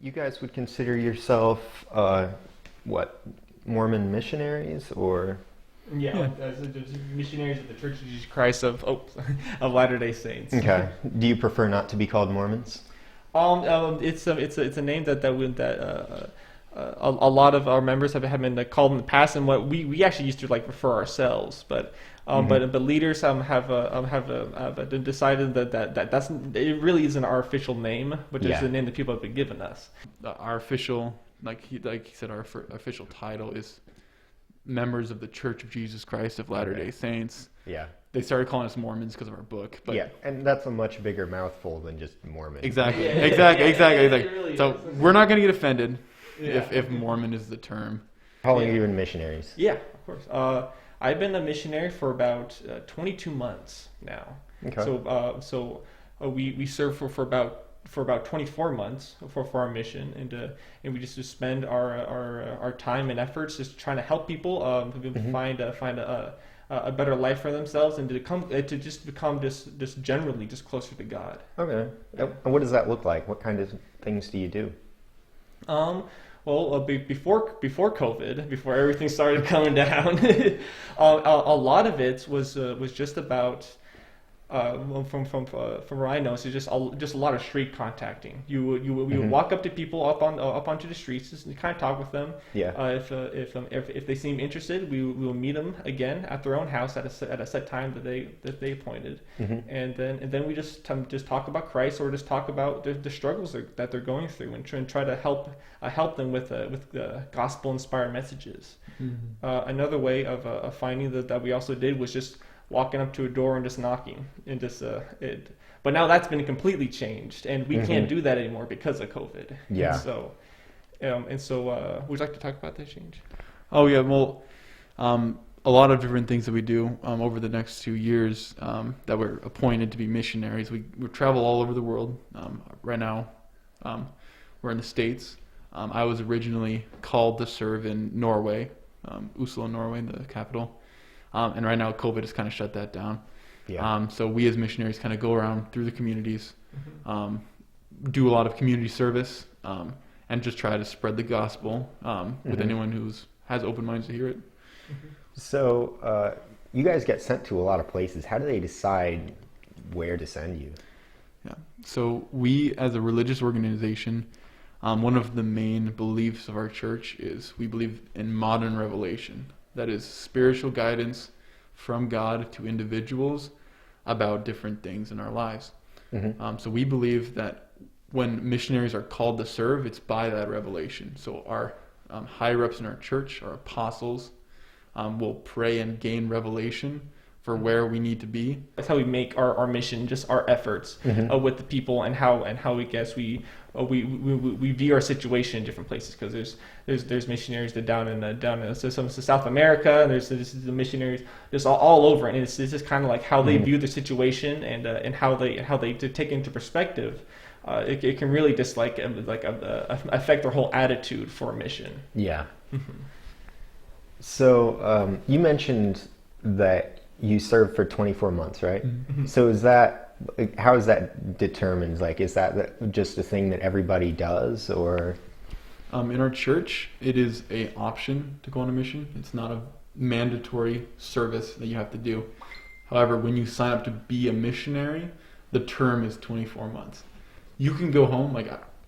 you guys would consider yourself, what, Mormon missionaries or? Yeah, as missionaries of the Church of Jesus Christ of Latter-day Saints. Okay. Do you prefer not to be called Mormons? It's a name that a lot of our members have been called in the past, and what we actually used to refer ourselves, but leaders have decided that's it really isn't our official name, but it's the name that people have been given us. Our official, like he said, our official title is members of the Church of Jesus Christ of Latter-day Saints. Yeah. They started calling us Mormons because of our book. But yeah, and that's a much bigger mouthful than just Mormon. Exactly. Yeah, Exactly. it really So is. we're not going to get offended if Mormon is the term. How long have you been missionaries? Yeah, of course. I've been a missionary for about 22 months now. Okay. So we served for about 24 months for our mission, and we just spend our time and efforts just trying to help people find a better life for themselves, and to just become just generally just closer to God. Okay. And what does that look like? What kind of things do you do? Well, before COVID, before everything started coming down, a lot of it was just about from where I know, so just a lot of street contacting. You would walk up to people up onto the streets just and kind of talk with them. Yeah. If they seem interested, we will meet them again at their own house at a set time that they appointed, and then we just talk about Christ, or just talk about the struggles that they're going through, and try to help them with gospel inspired messages. Another way of finding that we also did was just walking up to a door and just knocking, and but now that's been completely changed, and we can't do that anymore because of COVID. Yeah. And so would you like to talk about that change? Oh yeah, well, a lot of different things that we do over the next 2 years that we're appointed to be missionaries. We travel all over the world. Right now, we're in the States. I was originally called to serve in Norway, Oslo, Norway, the capital. And right now, COVID has kind of shut that down. Yeah. So we as missionaries kind of go around through the communities, do a lot of community service, and just try to spread the gospel with anyone who has open minds to hear it. So you guys get sent to a lot of places. How do they decide where to send you? Yeah. So we, as a religious organization, one of the main beliefs of our church is we believe in modern revelation. That is spiritual guidance from God to individuals about different things in our lives. So we believe that when missionaries are called to serve, it's by that revelation. So our higher ups in our church, our apostles, will pray and gain revelation for where we need to be. That's how we make our mission, just our efforts with the people, and how we guess we view our situation in different places, because there's missionaries that down in some South America, and there's the missionaries just all over, and it's just kind of like how they view the situation, and how they take into perspective. It can really just affect their whole attitude for a mission. Yeah. So you mentioned that you served for 24 months, right? So how is that determined? Is that just a thing that everybody does, or? In our church, it is an option to go on a mission. It's not a mandatory service that you have to do. However, when you sign up to be a missionary, the term is 24 months. You can go home,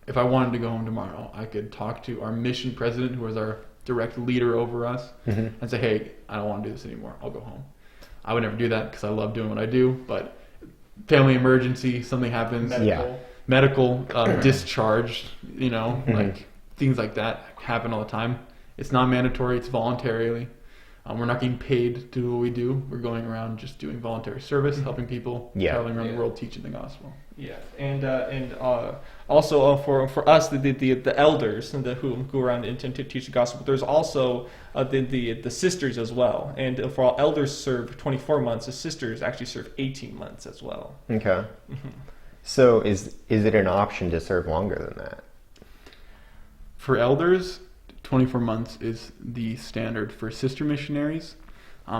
if I wanted to go home tomorrow, I could talk to our mission president, who is our direct leader over us, and say, hey, I don't want to do this anymore. I'll go home. I would never do that because I love doing what I do, but family emergency, something happens, medical discharge, things like that happen all the time. It's not mandatory, it's voluntarily. We're not getting paid to do what we do. We're going around just doing voluntary service, helping people, traveling around the world, teaching the gospel. Yeah, and also for us, the elders and who go around and to teach the gospel. There's also the sisters as well, and for all elders serve 24 months, the sisters actually serve 18 months as well. Okay. So is it an option to serve longer than that? For elders, 24 months is the standard. For sister missionaries,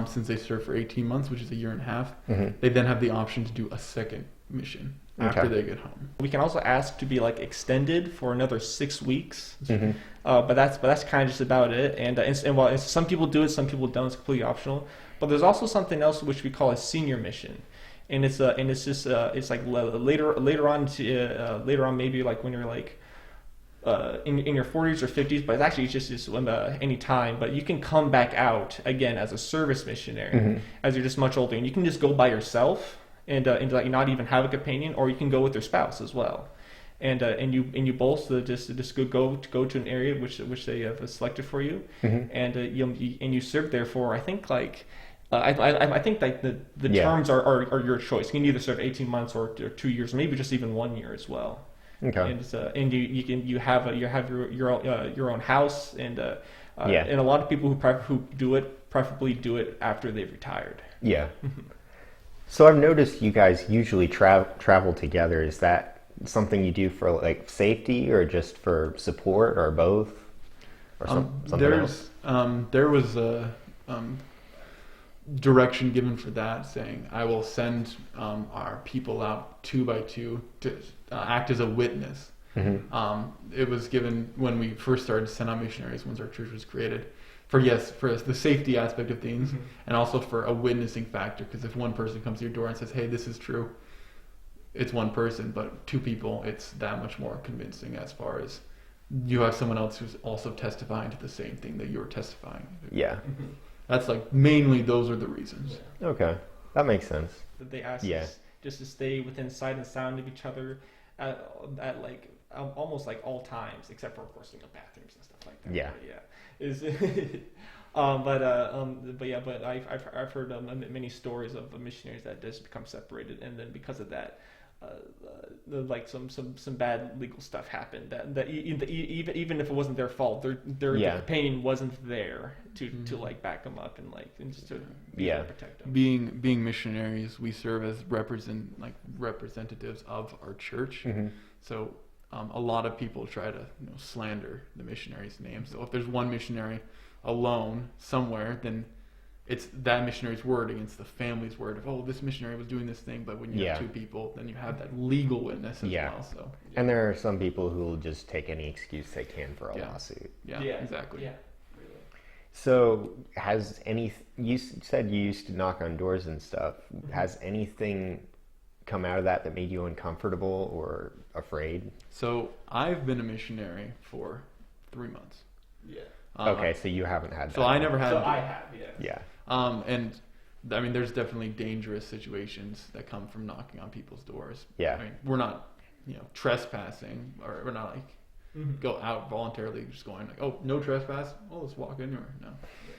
since they serve for 18 months, which is a year and a half, they then have the option to do a second mission. after Okay. they get home. We can also ask to be like extended for another 6 weeks, Mhm. but that's kind of just about it. And while some people do it, some people don't. It's completely optional. But there's also something else which we call a senior mission, and it's just it's like later on maybe like when you're like in your 40s or 50s, but it's actually just any time. But you can come back out again as a service missionary as you're just much older, and you can just go by yourself and like not even have a companion, or you can go with your spouse as well, and you both just go to an area which they have selected for you, and you serve there for I think like. I think like the terms are your choice. You can either serve 18 months or 2 years, maybe just even 1 year as well. Okay. And you have your own house, and a lot of people who do it preferably do it after they've retired. Yeah. So I've noticed you guys usually travel together. Is that something you do for like safety or just for support or both? Or something else? There was a direction given for that, saying I will send our people out 2 by 2 to act as a witness. It was given when we first started to send out missionaries once our church was created, for the safety aspect of things, and also for a witnessing factor, because if one person comes to your door and says, hey, this is true, it's one person, but 2 people, it's that much more convincing as far as you have someone else who's also testifying to the same thing that you're testifying. Yeah. That's like mainly those are the reasons. Okay. That makes sense. That they ask us just to stay within sight and sound of each other at like almost like all times, except for of course bathrooms and stuff like that. Yeah. But I've heard many stories of missionaries that just become separated, and then because of that, like some bad legal stuff happened. That even if it wasn't their fault, their pain wasn't there to like back them up and just to be able to protect them. Being missionaries, we serve as representatives of our church. So a lot of people try to slander the missionary's name. So if there's one missionary alone somewhere, then it's that missionary's word against the family's word of, oh, this missionary was doing this thing. But when you have 2 people, then you have that legal witness as well. So and there are some people who will just take any excuse they can for a lawsuit. Yeah, exactly. Yeah, really. So you said you used to knock on doors and stuff. Has anything come out of that made you uncomfortable or afraid? So I've been a missionary for 3 months. Yeah. Okay, so you haven't had that. So I never had. So I have, Yeah. And I mean, there's definitely dangerous situations that come from knocking on people's doors. Yeah. I mean, we're not, trespassing, or we're not like go out voluntarily just going like, oh, no trespass. Oh, let's walk in, or no.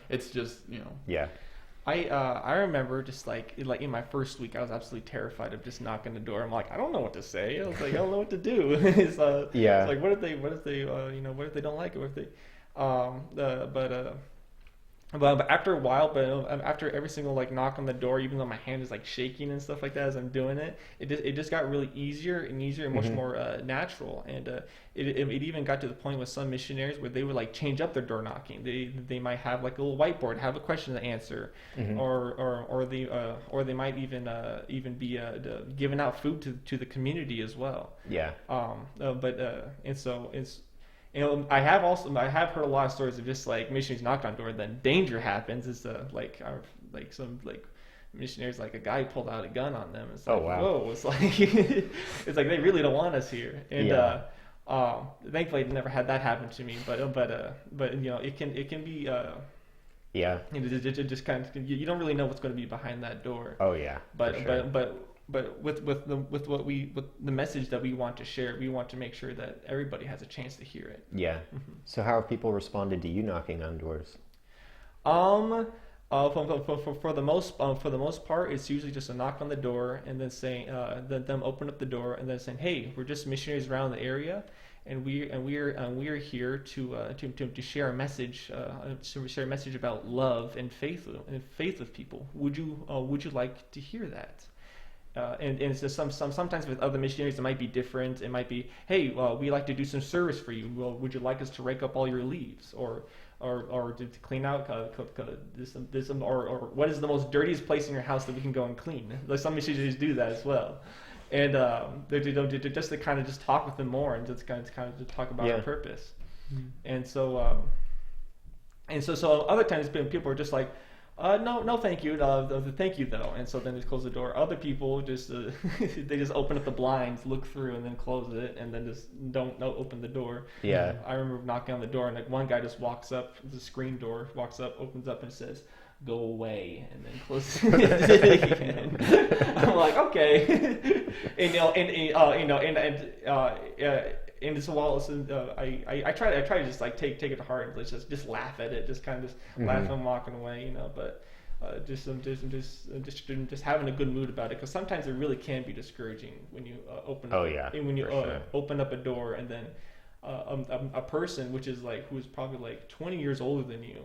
It's just, Yeah. I remember just like in my first week, I was absolutely terrified of just knocking the door. I'm like, I don't know what to say. I was like, I don't know what to do. It's like, what if they what if they don't like it? What if they but after a while, after every single knock on the door, even though my hand is shaking and stuff like that as I'm doing it, it just got really easier and much more natural. And it even got to the point with some missionaries where they would change up their door knocking. They might have a little whiteboard, have a question to answer, or they might even be giving out food to the community as well. Yeah. And so it's. I have heard a lot of stories of just missionaries knocked on door, then danger happens. It's some missionaries, a guy pulled out a gun on them. It's oh wow! Whoa! It's it's like they really don't want us here. And thankfully, I never had that happen to me. But it can be. It just kind of you don't really know what's going to be behind that door. Oh yeah. But with the message that we want to share, we want to make sure that everybody has a chance to hear it. Yeah. So how have people responded to you knocking on doors? For the most part, it's usually just a knock on the door and then saying them open up the door and then saying, hey, we're just missionaries around the area, and we are here to share a message about love and faith with people. Would you like to hear that? And it's just sometimes with other missionaries it might be different. It might be, hey, we like to do some service for you. Well, would you like us to rake up all your leaves, or to clean out or what is the most dirtiest place in your house that we can go and clean? Some missionaries do that as well. and just to kind of just talk with them more and just kind of just talk about our purpose. And so other times people are just like, no, thank you. Thank you though. And so then just close the door. Other people just they just open up the blinds, look through, and then close it, and then just don't open the door. Yeah. I remember knocking on the door, and like one guy just walks up, the screen door walks up, opens up, and says, "Go away," and then closes it again. I'm like, okay, and so while I try to just like take it to heart and just laugh at it, just kind of just laugh and walking away, but just having a good mood about it, because sometimes it really can be discouraging when you open up a door, and then a person who's probably like 20 years older than you,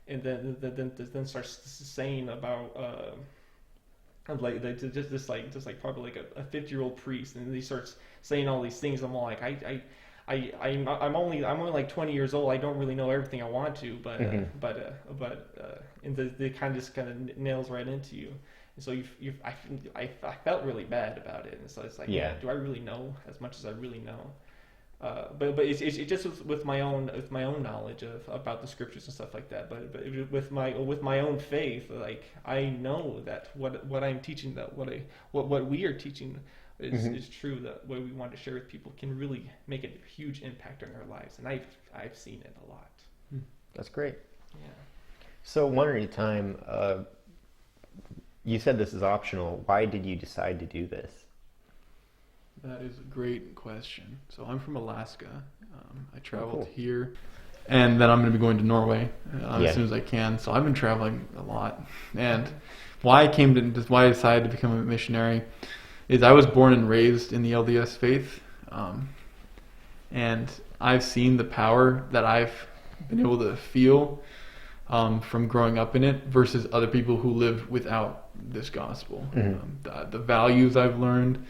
and then starts saying about just probably like a 50-year-old priest, and he starts saying all these things. I'm all like, I'm only like 20 years old. I don't really know everything I want to, but and the kind of nails right into you. And so I felt really bad about it, and so it's like, do I really know as much as I really know? But it's just with my own knowledge about the scriptures and stuff like that. But with my own faith, like I know that what I'm teaching, that what we are teaching is true. That what we want to share with people can really make a huge impact on their lives, and I've seen it a lot. That's great. Yeah. So one at a time. You said this is optional. Why did you decide to do this? That is a great question. So I'm from Alaska. I traveled here, and then I'm going to be going to Norway as soon as I can. So I've been traveling a lot. And why I decided to become a missionary is I was born and raised in the LDS faith, and I've seen the power that I've been able to feel from growing up in it versus other people who live without this gospel. The values I've learned,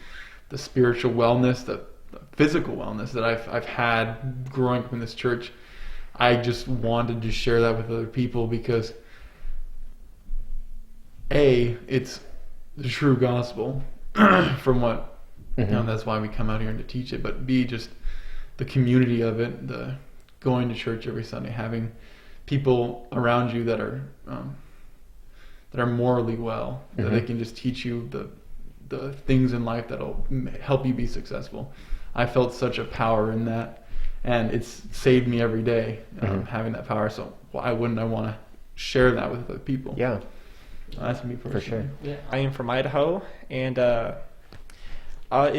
the spiritual wellness, the physical wellness that I've had growing up in this church, I just wanted to share that with other people because A, it's the true gospel from what, that's why we come out here and to teach it, but B, just the community of it, the going to church every Sunday, having people around you that are morally well, that they can just teach you the things in life that'll help you be successful. I felt such a power in that, and it's saved me every day having that power. So why wouldn't I want to share that with other people? Yeah, that's me personally. For sure. Yeah, I am from Idaho, and there are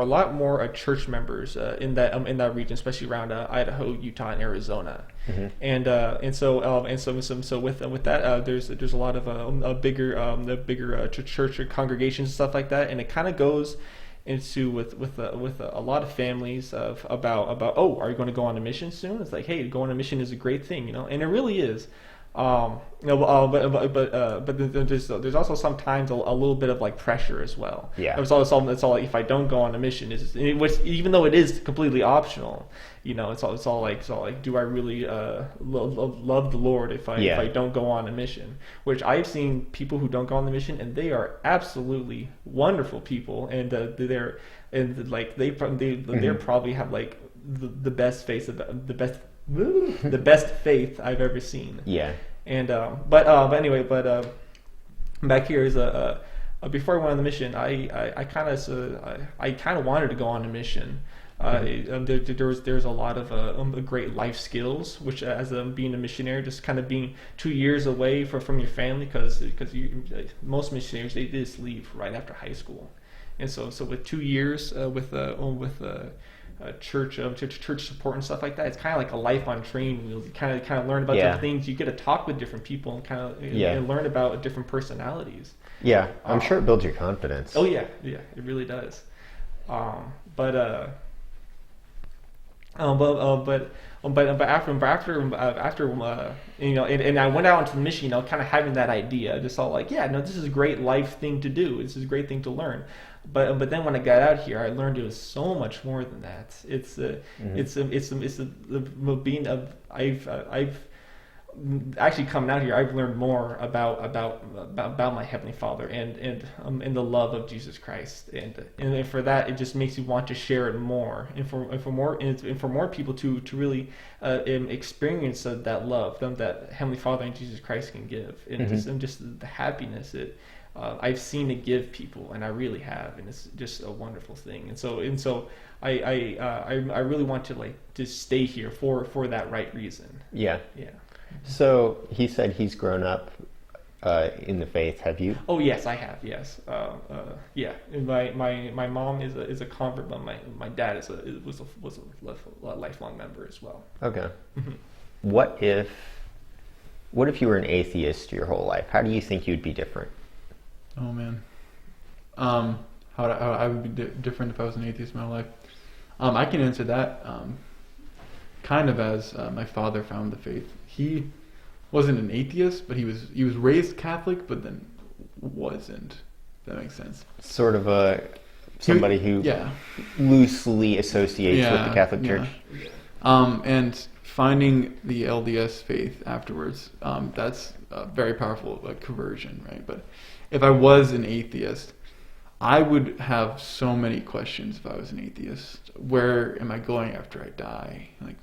a lot more church members in that region, especially around Idaho, Utah, and Arizona. And so with that, there's a lot of bigger church congregations and stuff like that, and it kind of goes into with a lot of families about are you going to go on a mission soon? It's like, hey, going on a mission is a great thing, and it really is. But there's also sometimes a little bit of like pressure as well. Yeah. It's all if I don't go on a mission, even though it is completely optional, it's all like do I really love the Lord if I don't go on a mission? Which I've seen people who don't go on the mission, and they are absolutely wonderful people, and they probably have like the best faith of the best faith I've ever seen. Yeah. And but anyway, back here is before I went on the mission, I kind of wanted to go on a mission. There's a lot of great life skills, which as being a missionary, just kind of being 2 years away from your family, because most missionaries, they just leave right after high school, and so with 2 years with church support and stuff like that, it's kind of like a life on training wheels. You kind of learn about different things. You get to talk with different people and and learn about different personalities. Yeah, I'm sure it builds your confidence. Oh yeah, it really does. But after and I went out into the mission, kind of having that idea, just all like, this is a great life thing to do. This is a great thing to learn. But then when I got out here, I learned it was so much more than that. actually coming out here, I've learned more about my Heavenly Father and the love of Jesus Christ, and for that, it just makes you want to share it more, and for more people to really experience that love that Heavenly Father and Jesus Christ can give, and just the happiness I've seen it give people, and I really have, and it's just a wonderful thing. And so I really want to to stay here for that right reason. Yeah. Yeah. So he said he's grown up in the faith. Have you? Oh yes, I have. Yes. Yeah. And my mom is a convert, but my dad was a lifelong member as well. Okay. Mm-hmm. What if you were an atheist your whole life? How do you think you'd be different? Oh man, how I would be different if I was an atheist my whole life. I can answer that kind of as my father found the faith. He wasn't an atheist, but he was raised Catholic, but then wasn't. If that makes sense. Sort of somebody who loosely associates with the Catholic Church. And finding the LDS faith afterwards, that's a very powerful conversion, right? But if I was an atheist, I would have so many questions if I was an atheist. Where am I going after I die? Like,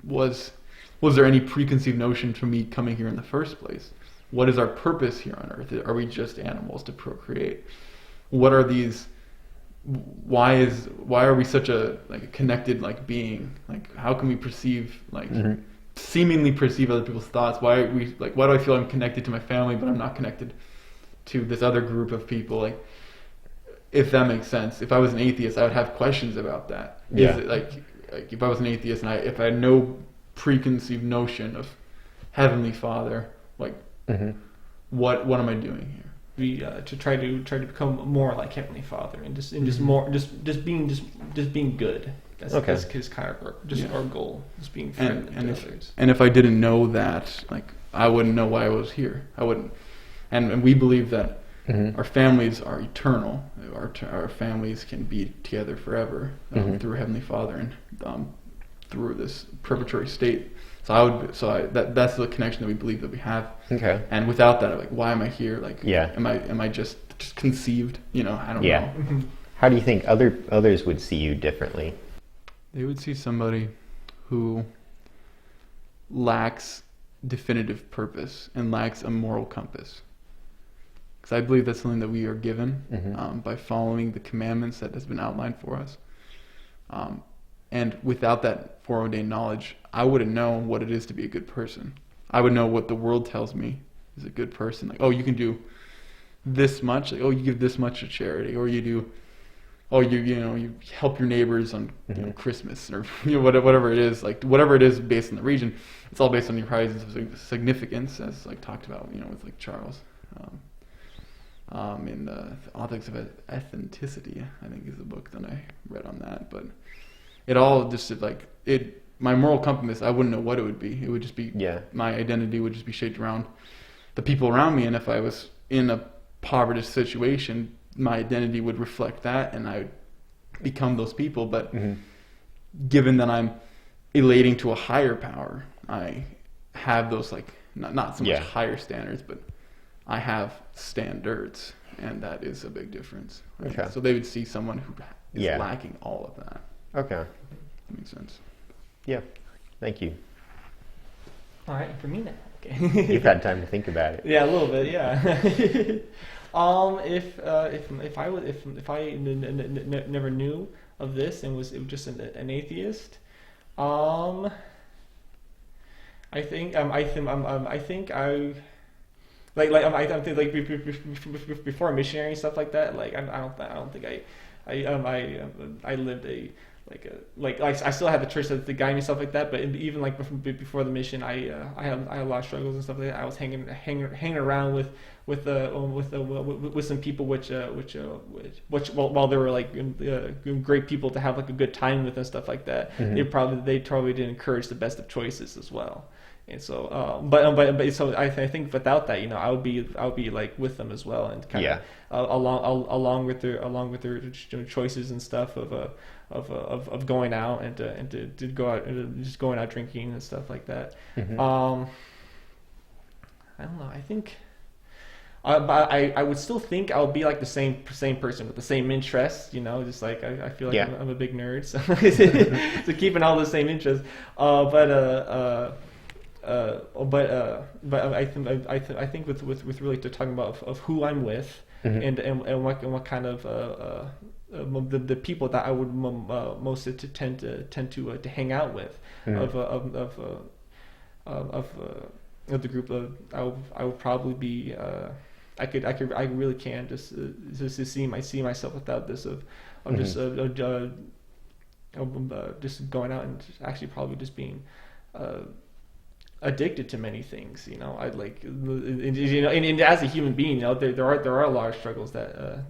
was there any preconceived notion to me coming here in the first place? What is our purpose here on earth? Are we just animals to procreate? What are these? Why are we such a connected being? Like, how can we perceive seemingly perceive other people's thoughts? Why do I feel I'm connected to my family, but I'm not connected to this other group of people? If that makes sense. If I was an atheist, I would have questions about that. Yeah. Is it if I was an atheist and if I had no preconceived notion of Heavenly Father, what am I doing here? To try to become more like Heavenly Father, and just being good. That's his kind of work. Our goal is being friendly to others. And if I didn't know that, I wouldn't know why I was here. I wouldn't. And we believe that our families are eternal. Our families can be together forever through Heavenly Father and through this perpetual state. So that's the connection that we believe that we have. Okay. And without that, why am I here? Am I just conceived? I don't know. How do you think others would see you differently? They would see somebody who lacks definitive purpose and lacks a moral compass. Because I believe that's something that we are given by following the commandments that has been outlined for us. And without that foreordained knowledge, I wouldn't know what it is to be a good person. I would know what the world tells me is a good person. You can do this much. You give this much to charity, or you do. You help your neighbors on Christmas, or whatever it is. Whatever it is based on the region, it's all based on your horizons of significance, as talked about with Charles. In the Ethics of Authenticity, I think is the book that I read on that. But it all just my moral compass, I wouldn't know what it would be. It would just be my identity would just be shaped around the people around me, and if I was in a poverty situation, my identity would reflect that, and I would become those people. But given that I'm relating to a higher power, I have those not so much higher standards, but I have standards, and that is a big difference. Right? Okay. So they would see someone who is lacking all of that. Okay. That makes sense. Yeah. Thank you. All right, for me now. Okay. You've had time to think about it. Yeah, a little bit. Yeah. If I never knew of this and was just an atheist, I think before a missionary and stuff like that. I don't think I lived I still had the church that guided me and stuff like that. But even before the mission, I had a lot of struggles and stuff like that. I was hanging around with some people which while they were great people to have a good time with and stuff like that. They probably didn't encourage the best of choices as well. And so, so I think without that, I would be with them as well, and kind of along with their choices and stuff of going out and to go out and just going out drinking and stuff like that. I don't know. I think. But I would still think I'll be like the same person with the same interests, just like I feel like I'm a big nerd, so so keeping all the same interests. But I think with really to talking about of who I'm with and what kind of the people that I would most tend to hang out with of the group I would probably be. I really can just see myself without this of just going out and actually probably just being addicted to many things. I'd like and as a human being, there are a lot of struggles that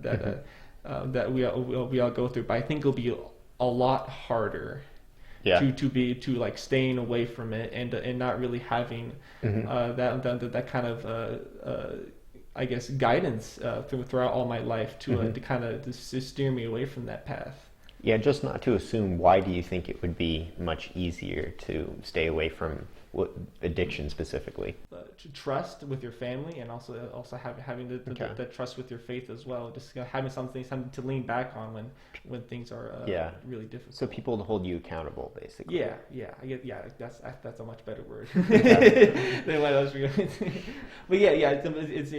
we all go through, but I think it'll be a lot harder. To like staying away from it and not really having that kind of I guess guidance throughout all my life to kind of to steer me away from that path. Yeah, just not to assume. Why do you think it would be much easier to stay away from addiction specifically? To trust with your family, and also having the trust with your faith as well. Just having something to lean back on when things are really difficult. So people to hold you accountable, basically. That's a much better word than what I was going to. But it's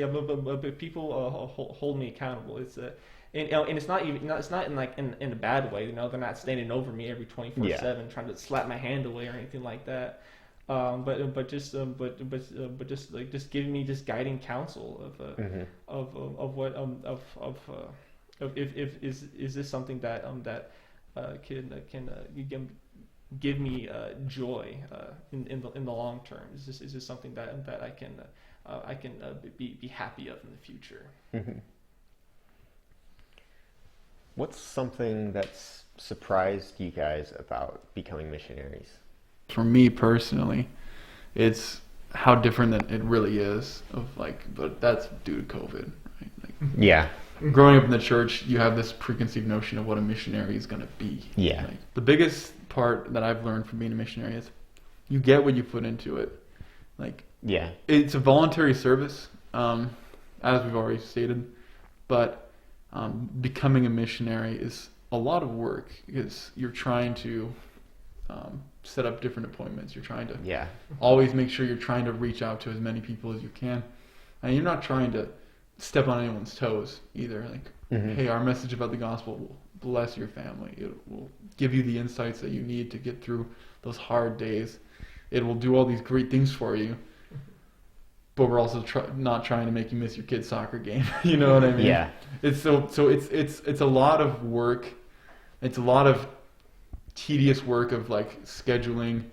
people hold me accountable. It's and it's not even it's not in a bad way. They're not standing over me every 24/7 trying to slap my hand away or anything like that. But just giving me just guiding counsel of what if is this something that can give me joy in the long term? Is this something that I can be happy of in the future? Mm-hmm. What's something that's surprised you guys about becoming missionaries? For me personally, it's how different that it really is. But that's due to COVID, right? Growing up in the church, you have this preconceived notion of what a missionary is going to be. Yeah. The biggest part that I've learned from being a missionary is you get what you put into it. It's a voluntary service, as we've already stated, but becoming a missionary is a lot of work because you're trying to set up different appointments. You're trying to always make sure you're trying to reach out to as many people as you can, and you're not trying to step on anyone's toes either. Hey, our message about the gospel will bless your family. It will give you the insights that you need to get through those hard days. It will do all these great things for you, but we're also not trying to make you miss your kid's soccer game. You know what I mean? Yeah. It's it's a lot of work. It's a lot of tedious work of scheduling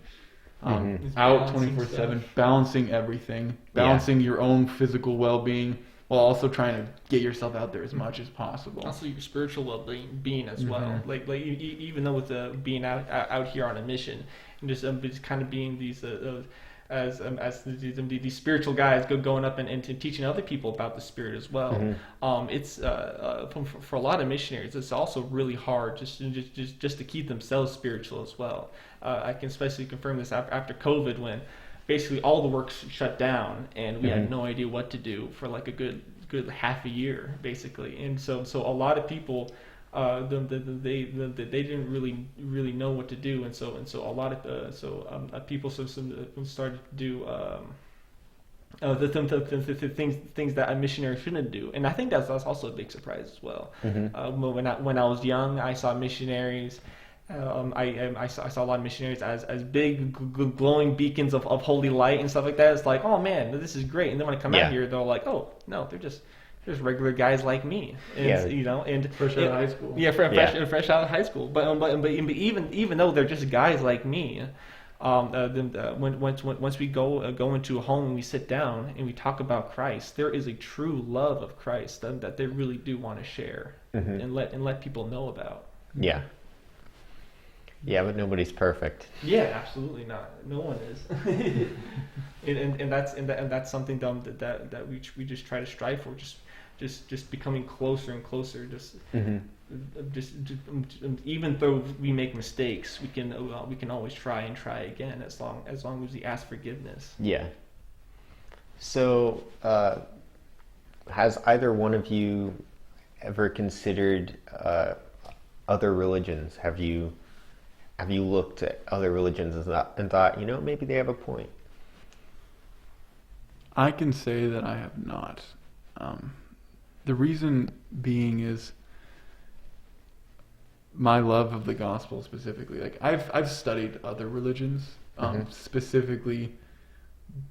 out 24/7, balancing everything, balancing your own physical well-being while also trying to get yourself out there as much as possible. Also your spiritual well-being as well. Even though with being out here on a mission and just kind of being these as these spiritual guys going up and teaching other people about the Spirit as well. It's for a lot of missionaries, it's also really hard just to keep themselves spiritual as well. I can especially confirm this after COVID, when basically all the work shut down and we had no idea what to do for a good half a year basically. And so a lot of people they didn't really know what to do, and so a lot of people started to do the things that a missionary shouldn't do, and I think that's also a big surprise as well. When I was young, I saw missionaries. I saw a lot of missionaries as big glowing beacons of holy light and stuff like that. It's like, oh man, this is great. And then when I come out here, they're like, oh no, they're just regular guys like me, and and fresh out of high school. Fresh out of high school. But even though they're just guys like me, once we go into a home and we sit down and we talk about Christ, there is a true love of Christ that they really do want to share and let people know about. Yeah, but nobody's perfect. Yeah, absolutely not. No one is. and that's something that we just try to strive for. Just becoming closer and closer. Just even though we make mistakes, we can always try again as long as we ask forgiveness. Yeah. So, has either one of you ever considered other religions? Have you looked at other religions and thought, maybe they have a point? I can say that I have not. The reason being is my love of the gospel specifically. Like I've studied other religions specifically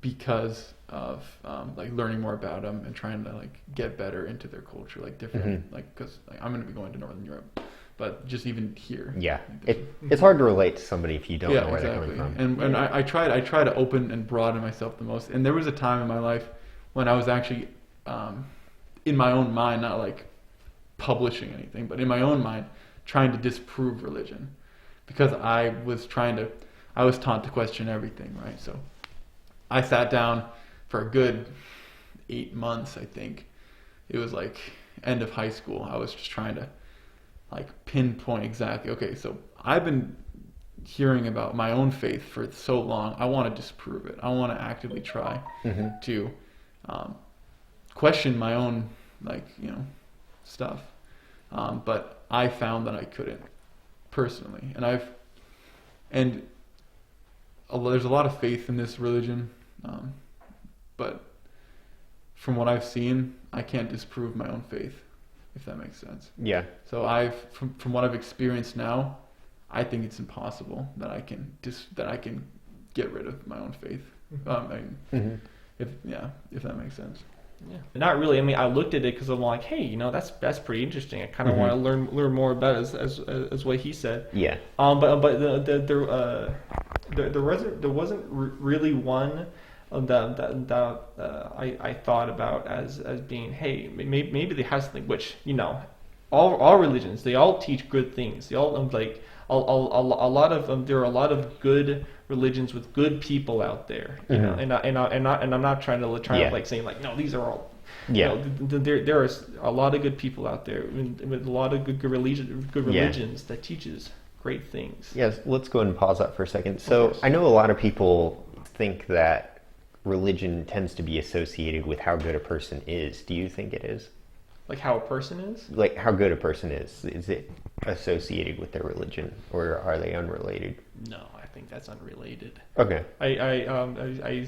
because of like learning more about them and trying to like get better into their culture, like different like because like, I'm going to be going to Northern Europe, but just even here. Yeah, it's hard to relate to somebody if you don't know where they're coming from. And I try to open and broaden myself the most. And there was a time in my life when I was actually in my own mind, not like publishing anything, but in my own mind, trying to disprove religion because I was taught to question everything, right? So I sat down for a good 8 months, I think. It was like end of high school. I was just trying to like pinpoint exactly, okay, so I've been hearing about my own faith for so long. I want to disprove it. I want to actively try to question my own like, stuff. But I found that I couldn't personally. And there's a lot of faith in this religion. But from what I've seen, I can't disprove my own faith, if that makes sense. Yeah. So from what I've experienced now, I think it's impossible that I can get rid of my own faith. If that makes sense. Yeah, not really. I mean, I looked at it because I'm like, hey, that's pretty interesting. I kind of want to learn more about it as what he said. Yeah. But there wasn't really one that I thought about as being, hey, maybe they have something which all religions, they all teach good things. They all like a lot of there are a lot of good religions with good people out there, and I'm not trying to like saying like no, these are all. There are a lot of good people out there with a lot of good religions that teaches great things. Yes, let's go ahead and pause that for a second. So I know a lot of people think that religion tends to be associated with how good a person is. Do you think it is? Like how a person is? Like how good a person is. Is it associated with their religion, or are they unrelated? No, I think that's unrelated. Okay. I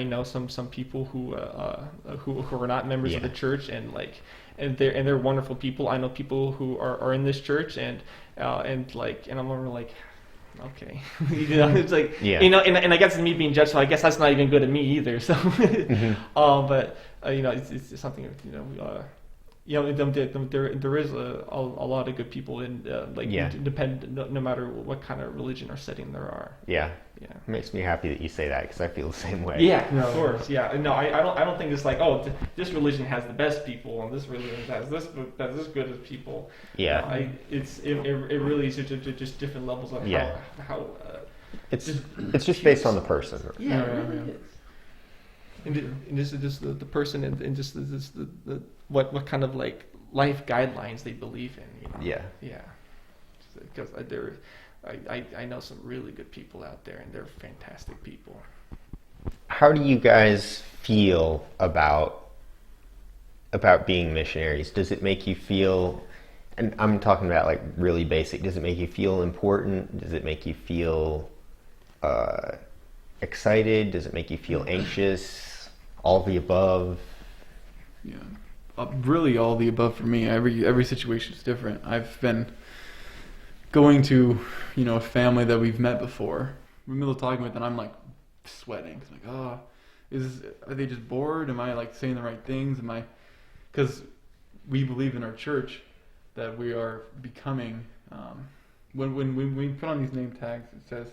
know some people who are not members of the church and they're wonderful people. I know people who are in this church and I'm like, okay, it's like and I guess it's me being judged, so I guess that's not even good at me either. So, but it's something there is a lot of good people in depend no matter what kind of religion or setting there are. Yeah. It makes me happy that you say that because I feel the same way. Yeah, of course. Yeah, no, I don't think it's like this religion has the best people and this religion has this good as people. Yeah. It really is just different levels of how it's just based on the person. Yeah, it really is. And this is just the person and just the what kind of like life guidelines they believe in. Yeah. Because I know some really good people out there, and they're fantastic people. How do you guys feel about being missionaries? Does it make you feel, and I'm talking about like really basic, does it make you feel important? Does it make you feel excited? Does it make you feel anxious? All the above? Yeah, really all the above for me. Every situation is different. I've been going to, a family that we've met before. We're in the middle of talking with them, and I'm like sweating. It's like, are they just bored? Am I like saying the right things? Because we believe in our church that we are becoming. When we put on these name tags, it says,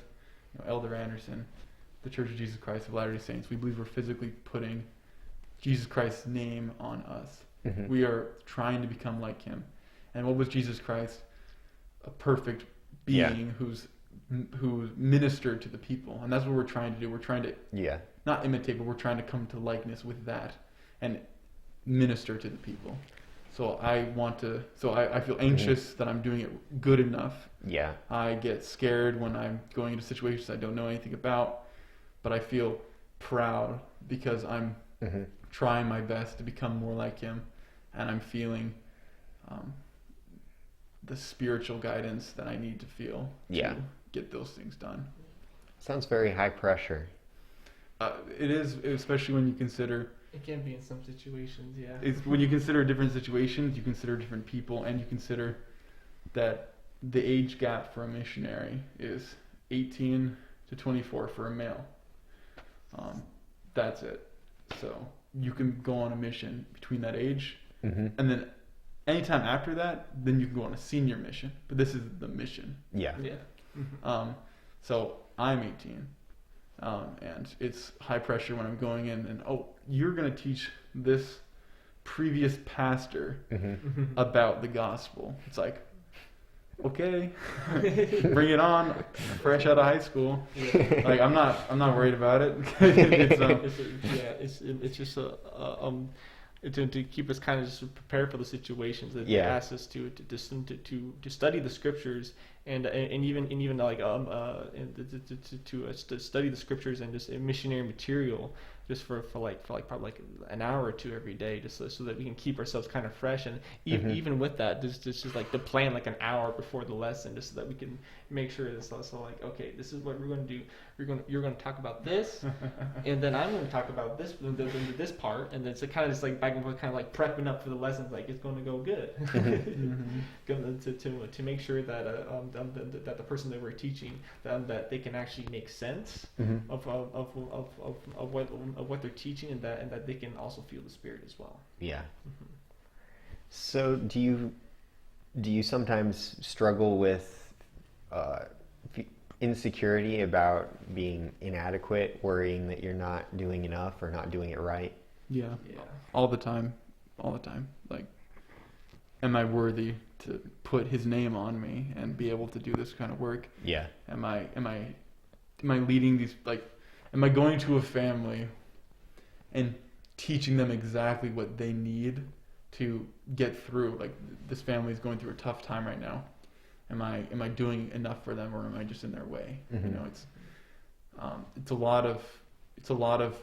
Elder Anderson, the Church of Jesus Christ of Latter-day Saints. We believe we're physically putting Jesus Christ's name on us. Mm-hmm. We are trying to become like him. And what was Jesus Christ? A perfect being who ministered to the people. And that's what we're trying to do. We're trying to not imitate, but we're trying to come to likeness with that and minister to the people. So I feel anxious that I'm doing it good enough. Yeah. I get scared when I'm going into situations I don't know anything about, but I feel proud because I'm trying my best to become more like him, and I'm feeling the spiritual guidance that I need to feel to get those things done. Sounds very high pressure. It is, especially when you consider. It can be in some situations, yeah. It's when you consider different situations, you consider different people, and you consider that the age gap for a missionary is 18 to 24 for a male. That's it. So you can go on a mission between that age, and then anytime after that, then you can go on a senior mission. But this is the mission. Yeah. So I'm 18. And it's high pressure when I'm going in and, you're going to teach this previous pastor about the gospel. It's like, okay, bring it on, fresh out of high school. Yeah. Like, I'm not worried about it. It's just to keep us kind of just prepared for the situations that they ask us to study the scriptures and even like to study the scriptures and just missionary material just for probably like an hour or two every day, just so that we can keep ourselves kind of fresh. And even with that, just like to plan like an hour before the lesson, just so that we can make sure it's also like, okay, this is what we're going to do. You're going to talk about this, and then I'm going to talk about this part, and then it's kind of just like back and forth, kind of like prepping up for the lessons, like it's going to go good, to make sure that that the person that we're teaching, that they can actually make sense of what they're teaching, and that they can also feel the Spirit as well. Yeah. So do you sometimes struggle with insecurity about being inadequate, worrying that you're not doing enough or not doing it right? Yeah. All the time. Like, am I worthy to put his name on me and be able to do this kind of work? Yeah. Am I leading these, like, am I going to a family and teaching them exactly what they need to get through? Like, this family is going through a tough time right now. Am I doing enough for them, or am I just in their way? It's a lot of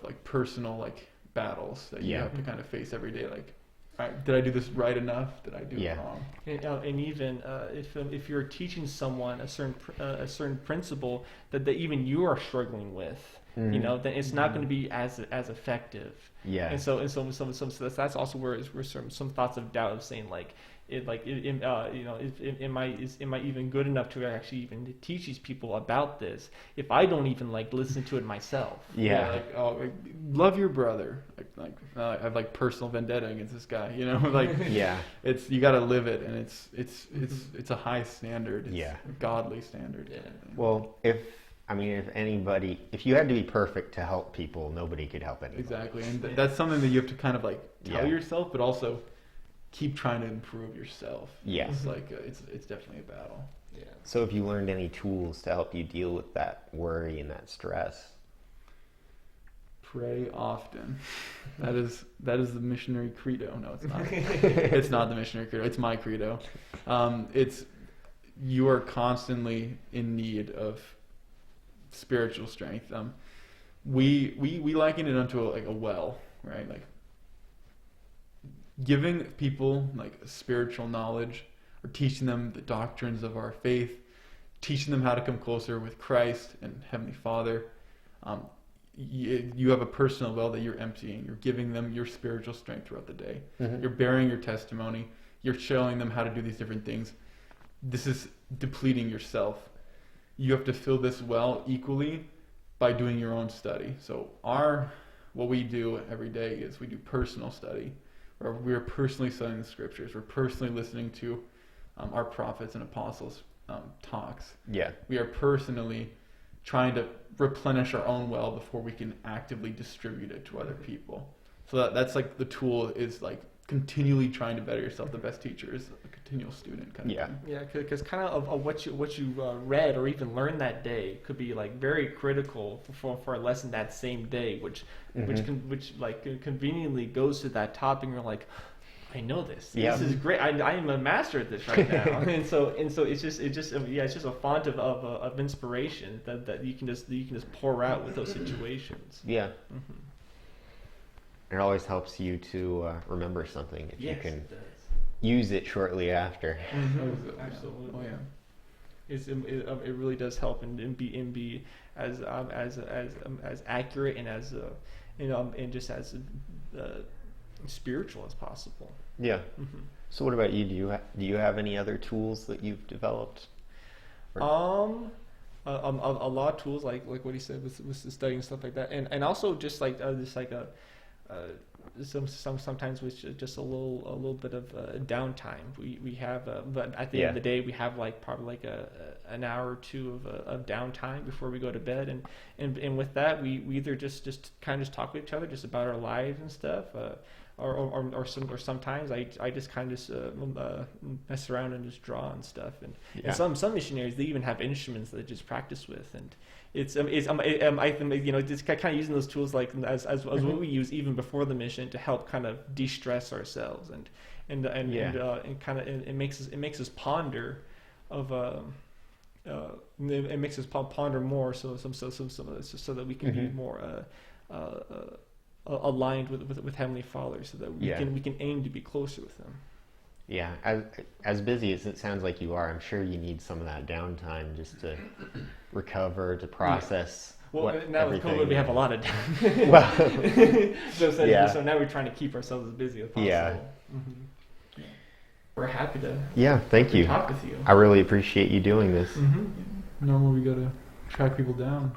like personal like battles that you have to kind of face every day. Like, all right, did I do this right enough? Did I do it wrong? And even if you're teaching someone a certain principle that even you are struggling with, then it's not going to be as effective. Yeah. And so that's also where some thoughts of doubt of saying like, am I even good enough to actually even teach these people about this if I don't even like listen to it myself? Yeah. Like, love your brother. I have like personal vendetta against this guy. Like, it's, you got to live it, and it's a high standard. It's a godly standard. Yeah. Well, if you had to be perfect to help people, nobody could help anybody. Exactly, and that's something that you have to kind of like tell yourself, but also keep trying to improve yourself. Yeah. It's like it's definitely a battle. Yeah. So have you learned any tools to help you deal with that worry and that stress? Pray often. That is the missionary credo. No, it's not. It's not the missionary credo. It's my credo. You are constantly in need of spiritual strength. We liken it unto a well, right? Like, giving people like spiritual knowledge, or teaching them the doctrines of our faith, teaching them how to come closer with Christ and Heavenly Father. You have a personal well that you're emptying. You're giving them your spiritual strength throughout the day. You're bearing your testimony. You're showing them how to do these different things. This is depleting yourself. You have to fill this well equally by doing your own study. So what we do every day is we do personal study, where we're personally studying the scriptures. We're personally listening to our prophets and apostles' talks. Yeah. We are personally trying to replenish our own well before we can actively distribute it to other people. So that's like the tool is like continually trying to better yourself. The best teacher is a continual student kind of thing. Yeah, because kind of what you read or even learned that day could be like very critical for a lesson that same day, which conveniently goes to that topic. And you're like, I know this. Yeah. This is great. I am a master at this right now. and so it's just a font of inspiration that you can just pour out with those situations. Yeah. Mm-hmm. It always helps you to remember something if you can It does. use it shortly after. Mm-hmm. Absolutely. Oh yeah. It really does help and be as accurate and as and just as spiritual as possible. Yeah. Mm-hmm. So what about you? Do you have any other tools that you've developed? Or- A lot of tools like what he said with the studying and stuff like that, and also just like sometimes with just a little bit of downtime. We have but at the end of the day we have like probably like an hour or two of downtime before we go to bed, and with that we either just kind of just talk with each other just about our lives and stuff, or sometimes I just kind of mess around and just draw and stuff, and some missionaries, they even have instruments that they just practice with, and it's just kind of using those tools like as what we use even before the mission to help kind of de-stress ourselves, and kind of it makes us ponder it makes us ponder more so that we can be more aligned with Heavenly Father, so that we can aim to be closer with Him. Yeah, as busy as it sounds like you are, I'm sure you need some of that downtime just to recover, to process. Well, now with COVID, we have a lot of downtime. Well, so now we're trying to keep ourselves as busy as possible. Yeah. Mm-hmm. We're happy to thank you. talk with you. I really appreciate you doing this. Normally we gotta track people down.